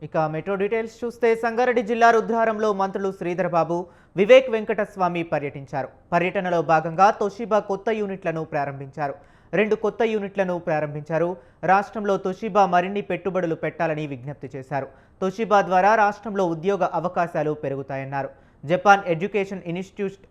ఇక metro details చూస్తే సంగారెడ్డి జిల్లా రుద్రారంలో మంత్రులు శ్రీధర్ బాబు, వివేక్ వెంకటస్వామి పర్యటించారు. పర్యటనలో భాగంగా తొషిబా కొత్త యూనిట్లను ప్రారంభించారు. 2 కొత్త యూనిట్లను ప్రారంభించారు. రాష్ట్రంలో తొషిబా మరిన్ని పెట్టుబడులు పెట్టాలని విజ్ఞప్తి చేశారు. తొషిబా ద్వారా రాష్ట్రంలో ఉద్యోగ అవకాశాలు పెరుగుతాయన్నారు. జపాన్ ఎడ్యుకేషన్ ఇన్స్టిట్యూట్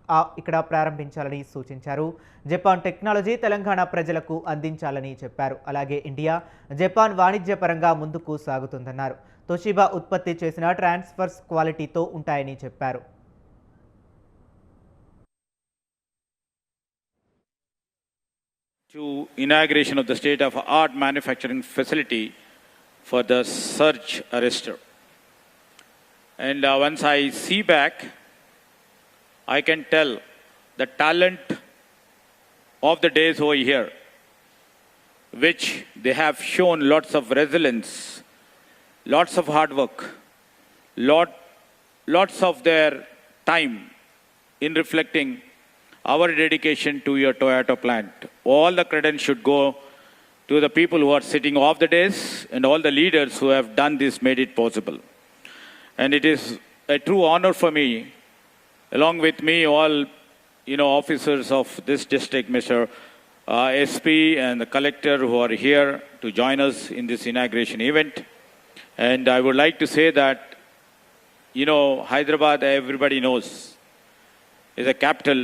ఇక్కడ ప్రారంభించాలని సూచించారు. జపాన్ టెక్నాలజీ తెలంగాణ ప్రజలకు అందించాలని చెప్పారు. అలాగే ఇండియా, జపాన్ వాణిజ్యపరంగా ముందుకు సాగుతుందన్నారు. తొషిబా ఉత్పత్తి చేసిన ట్రాన్స్ఫర్స్ క్వాలిటీతో ఉంటాయని చెప్పారు. To inauguration of the state-of-art manufacturing facility for the surge arrestor. And once I see back, I can tell the talent of the days over here, which they have shown lots of resilience, lots of hard work, lots of their time in reflecting our dedication to your Toyota plant. All the credit should go to the people who are sitting off the days and all the leaders who have done this, made it possible. And it is a true honor for me, along with me, all officers of this district, Mr. SP and the collector who are here to join us in this inauguration event. And I would like to say that, Hyderabad, everybody knows, is a capital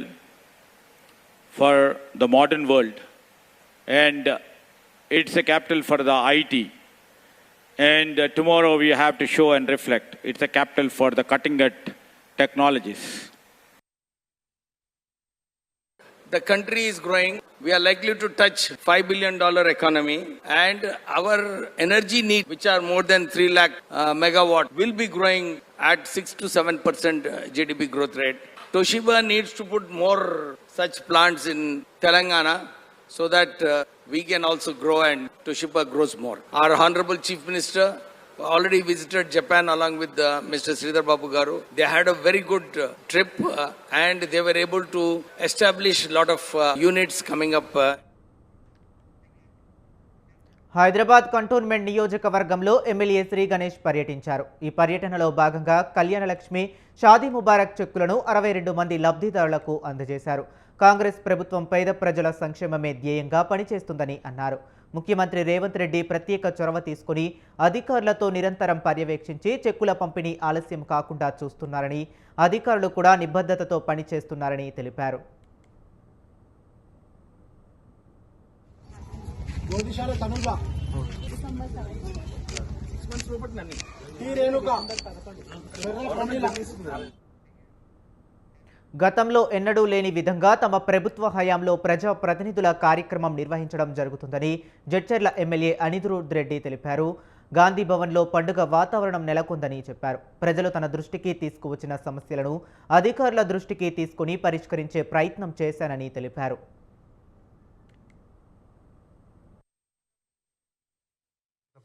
for the modern world, and it's a capital for the IT. And tomorrow we have to show and reflect. It's a capital for the cutting-edge technologies. The country is growing. We are likely to touch $5 billion economy, and our energy needs, which are more than 3 lakh megawatt, will be growing at 6 to 7% GDP growth rate. Toshiba needs to put more such plants in Telangana so that we can also grow and Toshiba grows more. Our Honorable Chief Minister already visited Japan along with Mr. Sridhar Babu Garu. They had a very good trip and they were able to establish a lot of units coming up. Hyderabad cantonment నియోజకవర్గంలో MLA Shri Ganesh పర్యటించారు. ఈ పర్యటనలో భాగంగా కళ్యాణలక్ష్మి, షాదీ ముబారక్ చెక్కులను 62 మంది లబ్ధిదారులకు అందజేశారు. కాంగ్రెస్ ప్రభుత్వం పేద ప్రజల సంక్షేమమే ధ్యేయంగా పనిచేస్తుందని అన్నారు. ముఖ్యమంత్రి రేవంత్ రెడ్డి ప్రత్యేక చొరవ తీసుకుని అధికారులతో నిరంతరం పర్యవేక్షించి చెక్కుల పంపిణీ ఆలస్యం కాకుండా చూస్తున్నారని, అధికారులు కూడా నిబద్ధతతో పనిచేస్తున్నారని తెలిపారు. గతంలో ఎన్నడూ లేని విధంగా తమ ప్రభుత్వ హయాంలో ప్రజా ప్రతినిధుల కార్యక్రమం నిర్వహించడం జరుగుతుందని జడ్చర్ల ఎమ్మెల్యే అనిరుద్ రెడ్డి తెలిపారు. గాంధీ భవన్లో పండుగ వాతావరణం నెలకొందని చెప్పారు. ప్రజలు తన దృష్టికి తీసుకువచ్చిన సమస్యలను అధికారుల దృష్టికి తీసుకుని పరిష్కరించే ప్రయత్నం చేశానని తెలిపారు.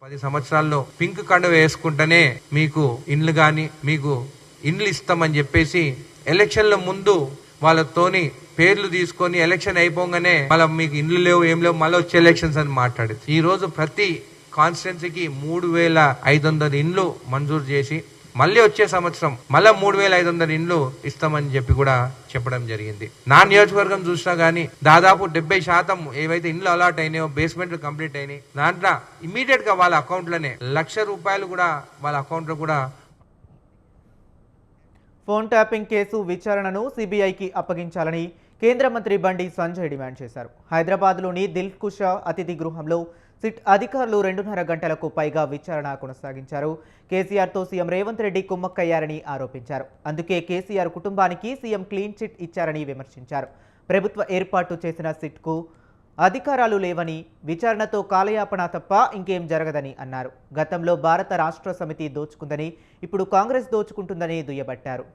10 సంవత్సరాల్లో పింక్ కండువ వేసుకుంటేనే మీకు ఇండ్లు గాని మీకు ఇండ్లు ఇస్తామని చెప్పేసి ఎలక్షన్ల ముందు వాళ్ళతోని పేర్లు తీసుకొని ఎలక్షన్ అయిపోగానే మళ్ళీ మీకు ఇండ్లు లేవు ఏం లేవు మళ్ళీ వచ్చే ఎలక్షన్స్ అని మాట్లాడేది. ఈ రోజు ప్రతి కాన్స్టిట్యున్సీకి 3500 ఇండ్లు మంజూరు చేసి మళ్ళీ వచ్చే సంవత్సరం మళ్ళీ 3500 ఇండ్లు ఇస్తామని చెప్పి కూడా చెప్పడం జరిగింది. నా నియోజకవర్గం చూసినా గానీ దాదాపు 70% ఏవైతే ఇండ్లు అలాట్ అయినాయో బేస్మెంట్లు కంప్లీట్ అయినాయి. దాంట్లో ఇమీడియట్ గా వాళ్ళ అకౌంట్లోనే ₹1,00,000 కూడా వాళ్ళ అకౌంట్ లో కూడా. ఫోన్ ట్యాపింగ్ కేసు విచారణను సిబిఐకి అప్పగించాలని కేంద్ర మంత్రి బండి సంజయ్ డిమాండ్ చేశారు. హైదరాబాద్లోని దిల్కుష అతిథి గృహంలో సిట్ అధికారులు 2.5 గంటలకు పైగా విచారణ కొనసాగించారు. కేసీఆర్తో సీఎం రేవంత్ రెడ్డి కుమ్మక్కయ్యారని ఆరోపించారు. అందుకే కేసీఆర్ కుటుంబానికి సీఎం క్లీన్ చిట్ ఇచ్చారని విమర్శించారు. ప్రభుత్వ ఏర్పాటు చేసిన సిట్కు అధికారాలు లేవని, విచారణతో కాలయాపన తప్ప ఇంకేం జరగదని అన్నారు. గతంలో భారత రాష్ట్ర సమితి దోచుకుందని, ఇప్పుడు కాంగ్రెస్ దోచుకుంటుందని దుయ్యబట్టారు.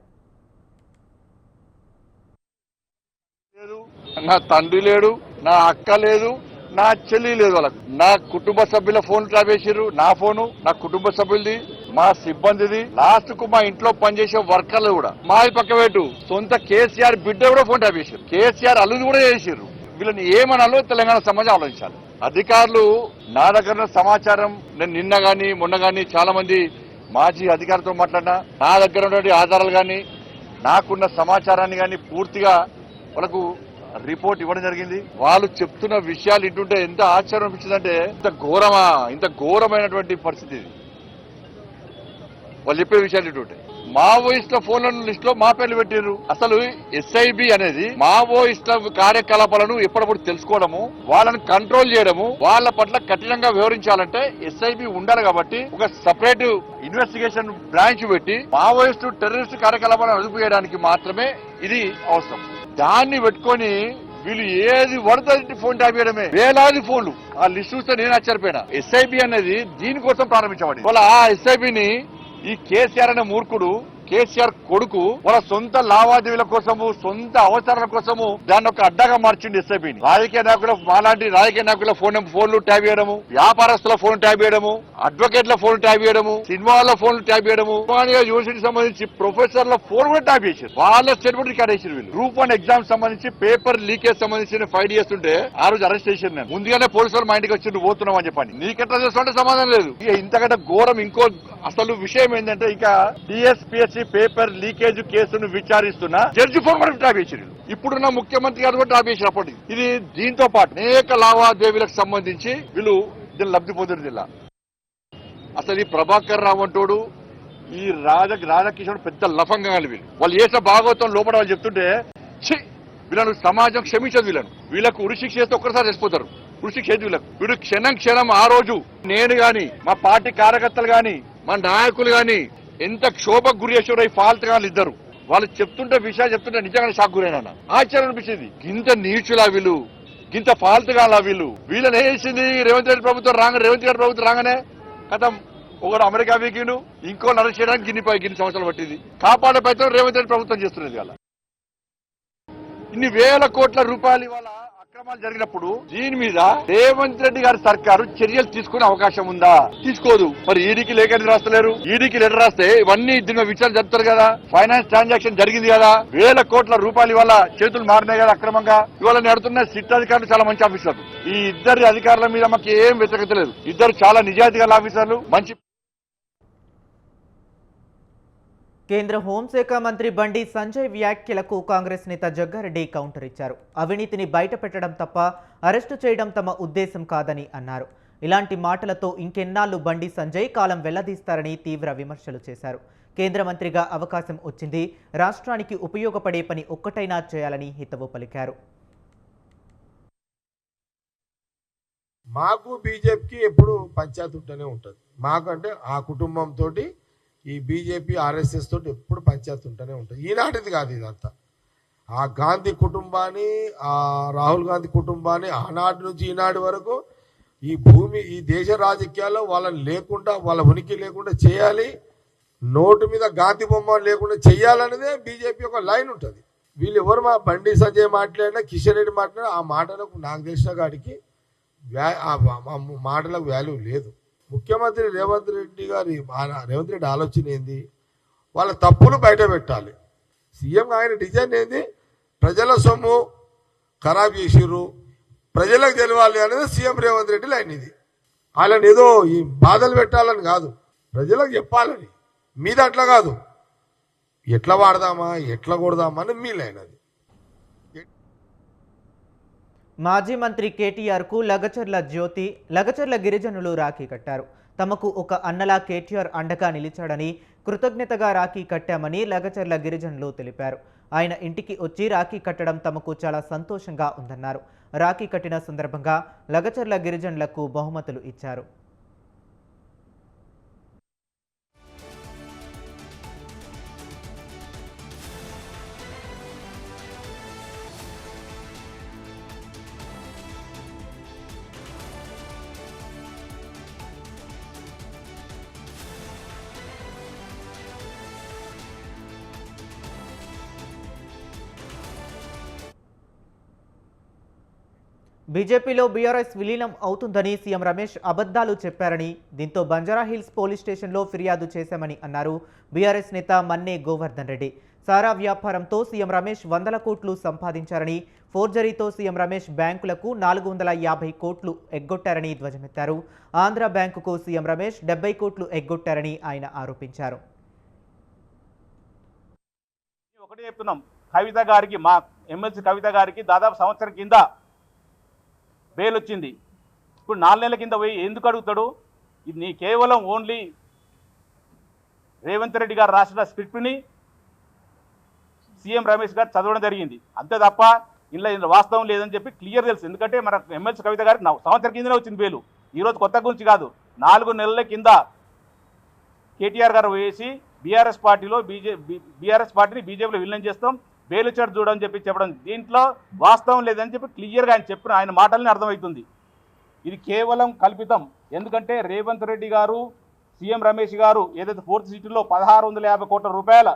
నా తండ్రి లేడు, నా అక్క లేదు, నా చెల్లి లేదు. వాళ్ళకు నా కుటుంబ సభ్యుల ఫోన్ ట్యాప్ చేసిర్రు. నా ఫోను, నా కుటుంబ సభ్యులది, మా సిబ్బందిది, లాస్ట్ కు మా ఇంట్లో పనిచేసే వర్కర్లు కూడా. మాది పక్క పెట్టు, సొంత కేసీఆర్ బిడ్డ కూడా ఫోన్ ట్యాప్ చేసిర్రు. కేసీఆర్ అల్లుది కూడా చేసిర్రు. వీళ్ళని ఏమనాలో తెలంగాణ సమాజం ఆలోచించాలి. అధికారులు నా దగ్గర సమాచారం, నేను నిన్న గాని మొన్న గాని చాలా మంది మాజీ అధికారితో మాట్లాడినా నా దగ్గర ఉన్నటువంటి ఆధారాలు కానీ నాకున్న సమాచారాన్ని కానీ పూర్తిగా వాళ్ళకు రిపోర్ట్ ఇవ్వడం జరిగింది. వాళ్ళు చెప్తున్న విషయాలు ఇంటుంటే ఎంత ఆశ్చర్యం అనిపించిందంటే ఇంత ఘోరమైనటువంటి పరిస్థితి ఇది. వాళ్ళు చెప్పే విషయాలు ఇంటుంటే మావోయిస్టుల ఫోన్ల లిస్ట్ లో మా పేర్లు పెట్టారు. అసలు ఎస్ఐబి అనేది మావోయిస్టుల కార్యకలాపాలను ఎప్పటికప్పుడు తెలుసుకోవడము, వాళ్ళని కంట్రోల్ చేయడము, వాళ్ళ పట్ల కఠినంగా వ్యవహరించాలంటే ఎస్ఐబి ఉండాలి. కాబట్టి ఒక సపరేట్ ఇన్వెస్టిగేషన్ బ్రాంచ్ పెట్టి మావోయిస్టు టెర్రరిస్ట్ కార్యకలాపాలను అదుపు చేయడానికి మాత్రమే ఇది అవసరం. దాన్ని పెట్టుకొని వీళ్ళు ఏది పడుతుంది ఫోన్ ట్యాప్ చేయడమే, వేలాది ఫోన్లు. ఆ లిస్ట్ చూస్తే నేను ఆశ్చర్యపోయినా. ఎస్ఐబి అనేది దీనికోసం ప్రారంభించబడింది. వాళ్ళ ఆ ఎస్ఐబిని ఈ కేసీఆర్ అనే మూర్ఖుడు, కేసీఆర్ కొడుకు వాళ్ళ సొంత లావాదేవీల కోసము, సొంత అవసరాల కోసము దాన్ని ఒక అడ్డగా మార్చింది ఎస్ఐబిని. రాజకీయ నాయకుల మాలాంటి రాజకీయ నాయకుల ఫోన్లు ట్యాప్ చేయడము, వ్యాపారస్తుల ఫోన్ ట్యాప్ చేయడము, అడ్వకేట్ల ఫోన్ ట్యాప్ చేయడము, సినిమాల ఫోన్లు ట్యాప్ చేయడము, యూనివర్సిటీకి సంబంధించి ప్రొఫెసర్ల ఫోన్ కూడా ట్యాప్ చేశారు. వాళ్ళ స్టేట్మెంట్ రికార్డ్ చేశారు. వీళ్ళు గ్రూప్ 1 ఎగ్జామ్ సంబంధించి పేపర్ లీకేజ్ సంబంధించిన ఫైట్ చేస్తుంటే ఆ రోజు అరెస్ట్ చేశారు. నేను ముందుగానే పోలీసులు మా ఇంటికి వచ్చి నువ్వు పోతున్నావు అని చెప్పండి. నీకెట్లా చేస్తుంటే సమాధానం లేదు. ఇక ఇంతకంటే ఘోరం ఇంకో అసలు విషయం ఏంటంటే, ఇక టీఎస్పీఎస్సీ పేపర్ లీకేజ్ కేసును విచారిస్తున్న జడ్జి ఫోన్ కూడా ట్యాప్ చేశారు. ఇప్పుడున్న ముఖ్యమంత్రి గారు కూడా ట్యాప్ చేశారు. అప్పటి ఇది దీంతో పాటు అనేక లావాదేవీలకు సంబంధించి వీళ్ళు దీన్ని లబ్ధి పొందిన జిల్లా. అసలు ఈ ప్రభాకర్ రావు అంటోడు, ఈ రాధాకిషోర్ పెద్ద లఫంగా వీళ్ళు. వాళ్ళు చేసే భాగవతం లోపల వాళ్ళు చెప్తుంటే వీళ్ళను సమాజం క్షమించదు. వీళ్ళకు ఉరిశిక్ష చేస్తే ఒక్కసారి చచ్చిపోతారు. ఉరిశిక్ష వీళ్ళకు వీడు క్షణం ఆ రోజు నేను గాని, మా పార్టీ కార్యకర్తలు గాని, మా నాయకులు గాని ఎంత క్షోభకు గురి చేసారో ఈ ఫాల్ట్ గాని ఇద్దరు. వాళ్ళు చెప్తుంటే విషయాలు చెప్తుంటే నిజంగానే షాక్ గురైనా. ఆశ్చర్యం అనిపించింది. గింత నీచులా వీళ్ళు, గింత ఫాల్ట్ గాలా వీళ్ళు. వీళ్ళని వేసింది రేవంత్ రెడ్డి ప్రభుత్వం రేవంత్ రెడ్డి ప్రభుత్వం రాగానే కథం ఒకడు అమెరికా వీకిండు, ఇంకో అరెస్ట్ చేయడానికి గిన్ని సంవత్సరాలు పట్టింది. కాపాడే ప్రయత్నం రేవంత్ రెడ్డి ప్రభుత్వం చేస్తున్నది. వాళ్ళ ఇన్ని వేల కోట్ల రూపాయలు ఇవాళ అక్రమాలు జరిగినప్పుడు దీని మీద రేవంత్ రెడ్డి గారి సర్కారు చర్యలు తీసుకునే అవకాశం ఉందా? తీసుకోదు. మరి ఈడీకి లేఖ రాస్తలేరు. ఈడీకి లెటర్ రాస్తే ఇవన్నీ దీని విచారణ జరుపుతారు కదా. ఫైనాన్స్ ట్రాన్సాక్షన్ జరిగింది కదా, వేల కోట్ల రూపాయలు ఇవాళ చేతులు మారినాయి కదా అక్రమంగా. ఇవాళ నడుతున్న సిట్ అధికారులు చాలా మంచి ఆఫీసర్లు. ఈ ఇద్దరి అధికారుల మీద మాకు ఏం వ్యతిరేకత లేదు. ఇద్దరు చాలా నిజాయితీ గల ఆఫీసర్లు, మంచి. కేంద్ర హోంశాఖ మంత్రి బండి సంజయ్ వ్యాఖ్యలకు కాంగ్రెస్ నేత జగ్గారెడ్డి కౌంటర్ ఇచ్చారు. అవినీతిని బయటపెట్టడం తప్ప అరెస్టు చేయడం తమ ఉద్దేశం కాదని అన్నారు. ఇలాంటి మాటలతో ఇంకెన్నాళ్లు బండి సంజయ్ కాలం వెళ్లదీస్తారని తీవ్ర విమర్శలు చేశారు. కేంద్ర మంత్రిగా అవకాశం వచ్చింది, రాష్ట్రానికి ఉపయోగపడే పని ఒక్కటైనా చేయాలని హితవు పలికారు. మాకు బీజేపీకి ఎప్పుడు పంచాయతీ ఉంటూనే ఉంటుంది. మాకంటే ఆ కుటుంబంతో ఈ బీజేపీ ఆర్ఎస్ఎస్ తోటి ఎప్పుడు పంచాయతీ ఉంటూనే ఉంటుంది. ఈనాటిది కాదు ఇదంతా. ఆ గాంధీ కుటుంబాన్ని, ఆ రాహుల్ గాంధీ కుటుంబాన్ని ఆనాటి నుంచి ఈనాటి వరకు ఈ దేశ రాజకీయాల్లో వాళ్ళని లేకుండా, వాళ్ళ ఉనికి లేకుండా చేయాలి, నోటు మీద గాంధీ బొమ్మ లేకుండా చేయాలనేదే బీజేపీ ఒక లైన్ ఉంటుంది. వీళ్ళు ఎవరు మా బండి సంజయ్ మాట్లాడినా, కిషన్ రెడ్డి మాట్లాడినా ఆ మాటలకు నాకు తెలిసిన కాడికి మాటలకు వాల్యూ లేదు. ముఖ్యమంత్రి రేవంత్ రెడ్డి ఆలోచన ఏంది? వాళ్ళ తప్పులు బయట పెట్టాలి. సీఎం ఆయన డిజైన్ ఏంది? ప్రజల సొమ్ము ఖరాబ్ చేసిర్రు, ప్రజలకు తెలవాలి అనేది సీఎం రేవంత్ రెడ్డి లైన్. ఇది వాళ్ళని ఏదో ఈ బాధలు పెట్టాలని కాదు, ప్రజలకు చెప్పాలని. మీద అట్లా కాదు, ఎట్లా వాడదామా ఎట్లా కొడదామా అని మీ లైన్. అది మాజీ మంత్రి కేటీఆర్కు లగచర్ల గిరిజనులు రాఖీ కట్టారు. తమకు ఒక అన్నలా కేటీఆర్ అండగా నిలిచాడని, కృతజ్ఞతగా రాఖీ కట్టామని లగచర్ల గిరిజనులు తెలిపారు. ఆయన ఇంటికి వచ్చి రాఖీ కట్టడం తమకు చాలా సంతోషంగా ఉందన్నారు. రాఖీ కట్టిన సందర్భంగా లగచర్ల గిరిజనులకు బహుమతులు ఇచ్చారు. బీజేపీలో బీఆర్ఎస్ విలీనం అవుతుందని సీఎం రమేష్ అబద్ధాలు చెప్పారని, దీంతో బంజారాహిల్స్ పోలీస్ స్టేషన్లో ఫిర్యాదు చేశామని అన్నారు బీఆర్ఎస్ నేత మన్నే గోవర్ధన్ రెడ్డి. సారా వ్యాపారంతో సీఎం రమేష్ 100 కోట్లు సంపాదించారని, ఫోర్జరీతో సీఎం రమేష్ బ్యాంకులకు 450 కోట్లు ఎగ్గొట్టారని ధ్వజమెత్తారు. ఆంధ్ర బ్యాంకుకు సీఎం రమేష్ 70 కోట్లు ఎగ్గొట్టారని ఆయన ఆరోపించారు. ఒకటే చెప్తున్నాం, కవిత గారికి, మా ఎమ్మెల్సీ కవిత గారికి దాదాపు సంవత్సరం కింద బెయిల్ వచ్చింది. ఇప్పుడు 4 నెలల కింద పోయి ఎందుకు అడుగుతాడు? ఇది నీ కేవలం ఓన్లీ రేవంత్ రెడ్డి గారు రాసిన స్క్రిప్ట్ని సీఎం రమేష్ గారు చదవడం జరిగింది, అంతే తప్ప ఇలా వాస్తవం లేదని చెప్పి క్లియర్ తెలుసు. ఎందుకంటే మన ఎమ్మెల్సీ కవిత గారికి సంవత్సరం కిందనే వచ్చింది బెయిలు, ఈరోజు కొత్త గురించి కాదు. 4 నెలల కింద కేటీఆర్ గారు వేసి బీఆర్ఎస్ పార్టీని బీజేపీలో విలీనం చేస్తాం, బెయిల్ ఇచ్చాడు చూడని చెప్పడం, దీంట్లో వాస్తవం లేదని చెప్పి క్లియర్గా ఆయన చెప్పిన ఆయన మాటలని అర్థమవుతుంది. ఇది కేవలం కల్పితం. ఎందుకంటే రేవంత్ రెడ్డి గారు, సీఎం రమేష్ గారు ఏదైతే 4th సిటీలో 1650 కోట్ల రూపాయల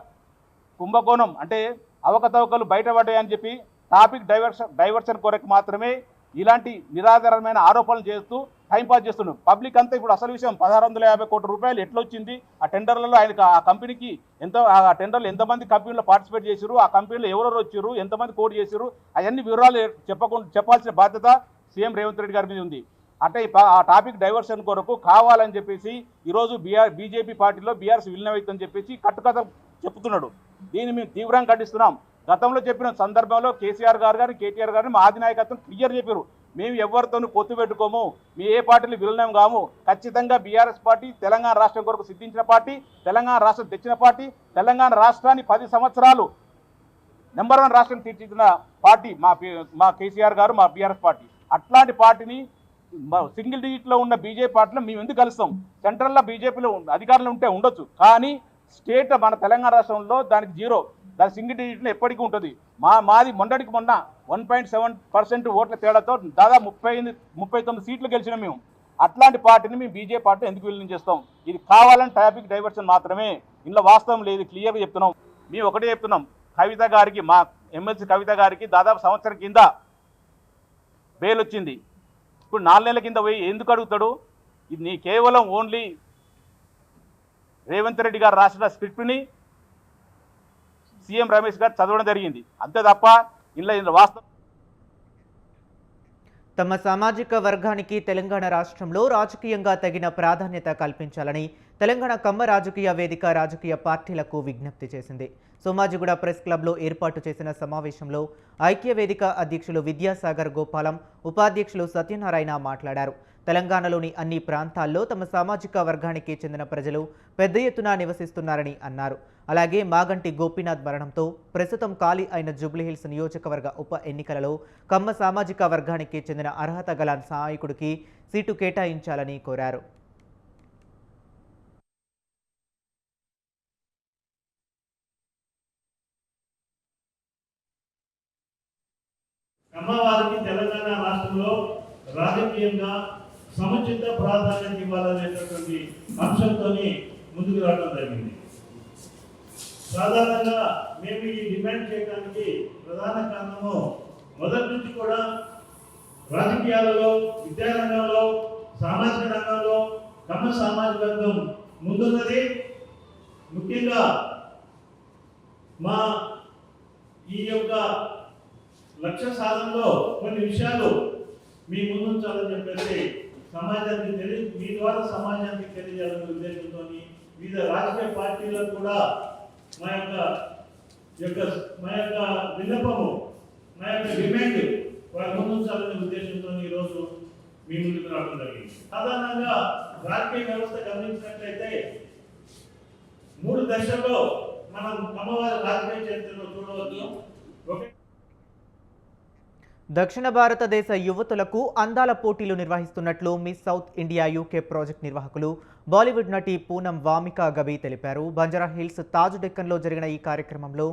కుంభకోణం అంటే అవకతవకలు బయటపడ్డాయని చెప్పి టాపిక్ డైవర్షన్ కొరకు మాత్రమే ఇలాంటి నిరాధారమైన ఆరోపణలు చేస్తూ టైంపాస్ చేస్తున్నాం. పబ్లిక్ అంతా ఇప్పుడు అసలు విషయం 1650 కోట్ల రూపాయలు ఎట్లా వచ్చింది, ఆ టెండర్లలో ఆయనకు ఆ కంపెనీకి ఆ టెండర్లు ఎంతమంది కంపెనీలో పార్టిసిపేట్ చేశారు, ఆ కంపెనీలో ఎవరెవరు వచ్చారు, ఎంతమంది కోడ్ చేశారు, అవన్నీ వివరాలు చెప్పాల్సిన బాధ్యత సీఎం రేవంత్ రెడ్డి గారి మీద ఉంది. అంటే ఆ టాపిక్ డైవర్షన్ కొరకు కావాలని చెప్పేసి ఈరోజు బీజేపీ పార్టీలో బీఆర్ఎస్ విలీనమైతుందని చెప్పేసి కట్టుకథ చెప్తున్నాడు. దీన్ని మేము తీవ్రంగా ఖండిస్తున్నాం. గతంలో చెప్పిన సందర్భంలో కేసీఆర్ గారు కానీ కేటీఆర్ గారిని మా అధినాయకత్వం క్లియర్ చెప్పారు, మేము ఎవరితోనూ పొత్తు పెట్టుకోము, మీ ఏ పార్టీలు విలీనం కాము, ఖచ్చితంగా బీఆర్ఎస్ పార్టీ తెలంగాణ రాష్ట్రం కొరకు సిద్ధించిన పార్టీ, తెలంగాణ రాష్ట్రం తెచ్చిన పార్టీ, తెలంగాణ రాష్ట్రాన్ని 10 సంవత్సరాలు నెంబర్ 1 రాష్ట్రం తీర్చిదిద్దిన పార్టీ మా కేసీఆర్ గారు, మా బీఆర్ఎస్ పార్టీ. అట్లాంటి పార్టీని సింగిల్ డిజిట్లో ఉన్న బీజేపీ పార్టీలో మేము ఎందుకు కలుస్తాం? సెంట్రల్లో బీజేపీలో అధికారంలో ఉంటే ఉండొచ్చు, కానీ స్టేట్ మన తెలంగాణ రాష్ట్రంలో దానికి 0, దాని సింగిల్ డిజిట్లో ఎప్పటికీ ఉంటుంది. మాది మొన్నటికి మొన్న 1.7% ఓట్ల తేడాతో దాదాపు 39 సీట్లు గెలిచినాం మేము. అట్లాంటి పార్టీని మేము బీజేపీ పార్టీ ఎందుకు విలీనం చేస్తాం? ఇది కావాలని టాపిక్ డైవర్షన్ మాత్రమే, ఇందులో వాస్తవం లేదు, క్లియర్గా చెప్తున్నాం. మేము ఒకటే చెప్తున్నాం, కవిత గారికి, మా ఎమ్మెల్సీ కవిత గారికి దాదాపు సంవత్సరం కింద బెయిల్ వచ్చింది. ఇప్పుడు 4 నెలల కింద పోయి ఎందుకు అడుగుతాడు? ఇది నీ కేవలం ఓన్లీ రేవంత్ రెడ్డి గారు రాసిన స్క్రిప్ట్ని సీఎం రమేష్ గారు చదవడం జరిగింది, అంతే తప్ప ఇలా వాస్తవం. తమ సామాజిక వర్గానికి తెలంగాణ రాష్ట్రంలో రాజకీయంగా తగిన ప్రాధాన్యత కల్పించాలని తెలంగాణ కమ్మ రాజకీయ వేదిక రాజకీయ పార్టీలకు విజ్ఞప్తి చేసింది. సోమాజిగూడ ప్రెస్ క్లబ్లో ఏర్పాటు చేసిన సమావేశంలో ఐక్య వేదిక అధ్యక్షులు విద్యాసాగర్ గోపాలం, ఉపాధ్యక్షులు సత్యనారాయణ మాట్లాడారు. తెలంగాణలోని అన్ని ప్రాంతాల్లో తమ సామాజిక వర్గానికి చెందిన ప్రజలు పెద్ద ఎత్తున నివసిస్తున్నారని అన్నారు. అలాగే మాగంటి గోపీనాథ్ మరణంతో ప్రస్తుతం ఖాళీ అయిన జూబ్లీహిల్స్ నియోజకవర్గ ఉప ఎన్నికలలో కమ్మ సామాజిక వర్గానికి చెందిన అర్హత గల నాయకుడికి సీటు కేటాయించాలని కోరారు. కమ్మవారికి తెలంగాణ రాష్ట్రంలో రాజకీయంగా సముచిత ప్రాధాన్యత ఇవ్వాలనేటటువంటి అంశంతో ముందుకు రావడం జరిగింది. సాధారణంగా మేము ఈ డిమాండ్ చేయడానికి ప్రధాన కారణము మొదటి నుంచి కూడా రాజకీయాలలో, విద్యారంగంలో, సామాజిక రంగంలో కమ్మ సామాజిక వర్గం ముందున్నది. ముఖ్యంగా మా ఈ యొక్క లక్ష్య సాధనలో కొన్ని విషయాలు మీ ముందుంచాలని చెప్పేసి సమాజానికి మీ ద్వారా సమాజానికి తెలియజేయాలనే ఉద్దేశంతో వివిధ రాజకీయ పార్టీలకు కూడా మా యొక్క విన్నపము, మా యొక్క డిమాండ్ వారి ముందుంచాలనే ఉద్దేశంతో ఈరోజు మీ ముందుకు రావడం జరిగింది. సాధారణంగా రాజకీయ వ్యవస్థ గమనించినట్లయితే 3 దశల్లో మనం కమ్మవారి రాజకీయ చరిత్రలో చూడవచ్చు. దక్షిణ భారతదేశ యువతులకు అందాల పోటీలు నిర్వహిస్తున్నట్లు miss south India UK project నిర్వాహకులు బాలీవుడ్ నటి పూనం వామికా గబీ తెలిపారు. బంజారా హిల్స్ తాజ్ డెక్కన్లో జరిగిన ఈ కార్యక్రమంలో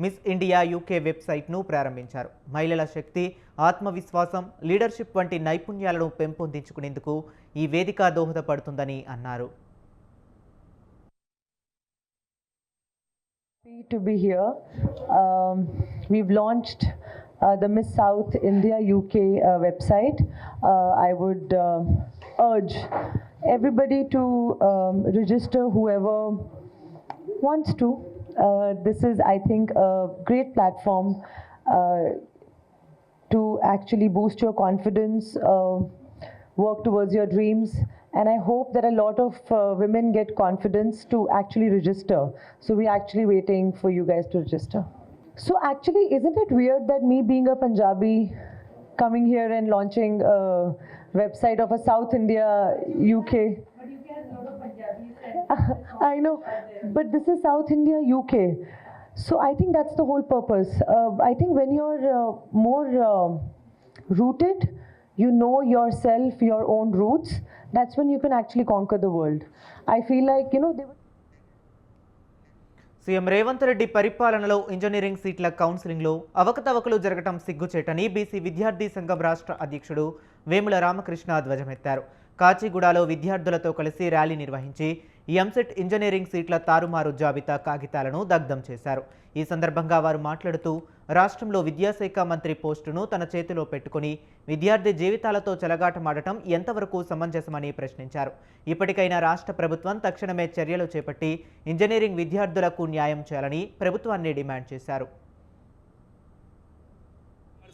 మిస్ ఇండియా యూకే వెబ్సైట్ను ప్రారంభించారు. మహిళల శక్తి, ఆత్మవిశ్వాసం, లీడర్షిప్ వంటి నైపుణ్యాలను పెంపొందించుకునేందుకు ఈ వేదిక దోహదపడుతుందని అన్నారు. To be here. We've launched the Miss South India UK website. I would urge everybody to register, whoever wants to. This is, I think, a great platform to actually boost your confidence, work towards your dreams. And I hope that a lot of women get confidence to actually register. So we're actually waiting for you guys to register. So actually, isn't it weird that me being a Punjabi, coming here and launching a website of a South India UK? I know, but this is South India UK. So I think that's the whole purpose. I think when you're more rooted, you know yourself, your own roots, that's when you can actually conquer the world. I feel like, they were... CM Revanth Reddy పరిపాలనలో engineering సీట్ల కౌన్సిలింగ్లో అవకతవకలు జరగటం సిగ్గుచేటని BC విద్యార్థి సంఘం రాష్ట్ర అధ్యక్షుడు వేముల రామకృష్ణ ధ్వజమెత్తారు. కాచిగూడలో విద్యార్థులతో కలిసి ర్యాలీ నిర్వహించి ఎంసెట్ ఇంజనీరింగ్ సీట్ల తారుమారు జాబితా కాగితాలను దగ్ధం చేశారు. ఈ సందర్భంగా వారు మాట్లాడుతూ రాష్ట్రంలో విద్యాశాఖ మంత్రి పోస్టును తన చేతిలో పెట్టుకుని విద్యార్థి జీవితాలతో చెలగాటమాడటం ఎంతవరకు సమంజసమని ప్రశ్నించారు. ఇప్పటికైనా రాష్ట్ర ప్రభుత్వం తక్షణమే చర్యలు చేపట్టి ఇంజనీరింగ్ విద్యార్థులకు న్యాయం చేయాలని ప్రభుత్వాన్ని డిమాండ్ చేశారు.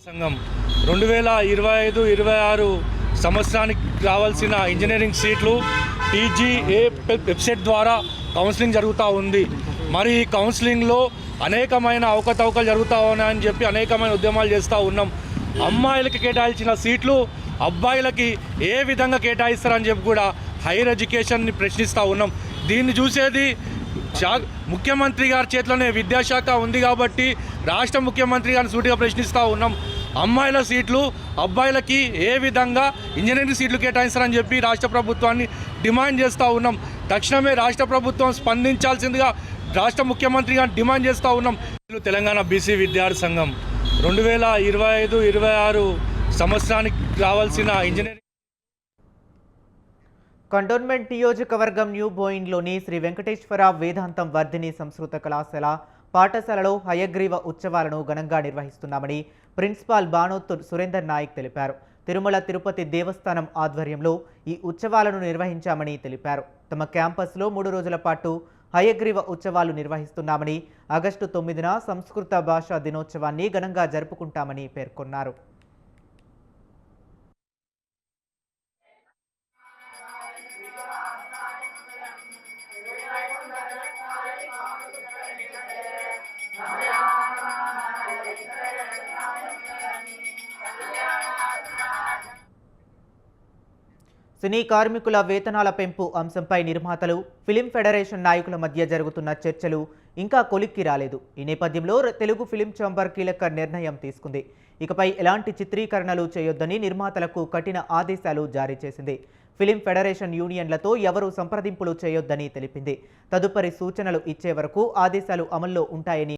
సంఘం 2025-26 సంవత్సరానికి రావాల్సిన ఇంజనీరింగ్ సీట్లు టీజీఏ వెబ్సైట్ ద్వారా కౌన్సిలింగ్ జరుగుతూ ఉంది. మరి ఈ కౌన్సిలింగ్లో అనేకమైన అవకతవకలు జరుగుతూ ఉన్నాయని చెప్పి అనేకమైన ఉద్యమాలు చేస్తూ ఉన్నాం. అమ్మాయిలకి కేటాయించిన సీట్లు అబ్బాయిలకి ఏ విధంగా కేటాయిస్తారని చెప్పి కూడా హైయర్ ఎడ్యుకేషన్ని ప్రశ్నిస్తూ ఉన్నాం. దీన్ని చూసేది ముఖ్యమంత్రి గారి చేతిలోనే విద్యాశాఖ ఉంది కాబట్టి రాష్ట్ర ముఖ్యమంత్రి గారిని సూటిగా ప్రశ్నిస్తూ ఉన్నాం. అమ్మాయిల సీట్లు అబ్బాయిలకి ఏ విధంగా ఇంజనీరింగ్ సీట్లు కేటాయిస్తారని చెప్పి రాష్ట్ర ప్రభుత్వాన్ని డిమాండ్ చేస్తూ ఉన్నాం. తక్షణమే రాష్ట్ర ప్రభుత్వం స్పందించాల్సిందిగా రాష్ట్ర ముఖ్యమంత్రి గారిని డిమాండ్ చేస్తూ ఉన్నాం. తెలంగాణ బీసీ విద్యార్థి సంఘం 2025-26 సంవత్సరానికి రావాల్సిన ఇంజనీరింగ్ కంటోన్మెంట్ నియోజకవర్గం న్యూ బోయిన్లోని శ్రీ వెంకటేశ్వర వేదాంతం వర్ధిని సంస్కృత కళాశాల పాఠశాలలో హయగ్రీవ ఉత్సవాలను ఘనంగా నిర్వహిస్తున్నామని ప్రిన్సిపాల్ బానోత్ సురేందర్ నాయక్ తెలిపారు. తిరుమల తిరుపతి దేవస్థానం ఆధ్వర్యంలో ఈ ఉత్సవాలను నిర్వహించామని తెలిపారు. తమ క్యాంపస్లో 3 రోజుల పాటు హయగ్రీవ ఉత్సవాలు నిర్వహిస్తున్నామని, ఆగస్టు 9న సంస్కృత భాషా దినోత్సవాన్ని ఘనంగా జరుపుకుంటామని పేర్కొన్నారు. సినీ కార్మికుల వేతనాల పెంపు అంశంపై నిర్మాతలు, ఫిలిం ఫెడరేషన్ నాయకుల మధ్య జరుగుతున్న చర్చలు ఇంకా కొలిక్కి రాలేదు. ఈ నేపథ్యంలో తెలుగు ఫిలిం ఛాంబర్ కీలక నిర్ణయం తీసుకుంది. ఇకపై ఎలాంటి చిత్రీకరణలు చేయొద్దని నిర్మాతలకు కఠిన ఆదేశాలు జారీ చేసింది. ఫిలిం ఫెడరేషన్ యూనియన్లతో ఎవరూ సంప్రదింపులు చేయొద్దని తెలిపింది. తదుపరి సూచనలు ఇచ్చే వరకు ఆదేశాలు అమల్లో ఉంటాయని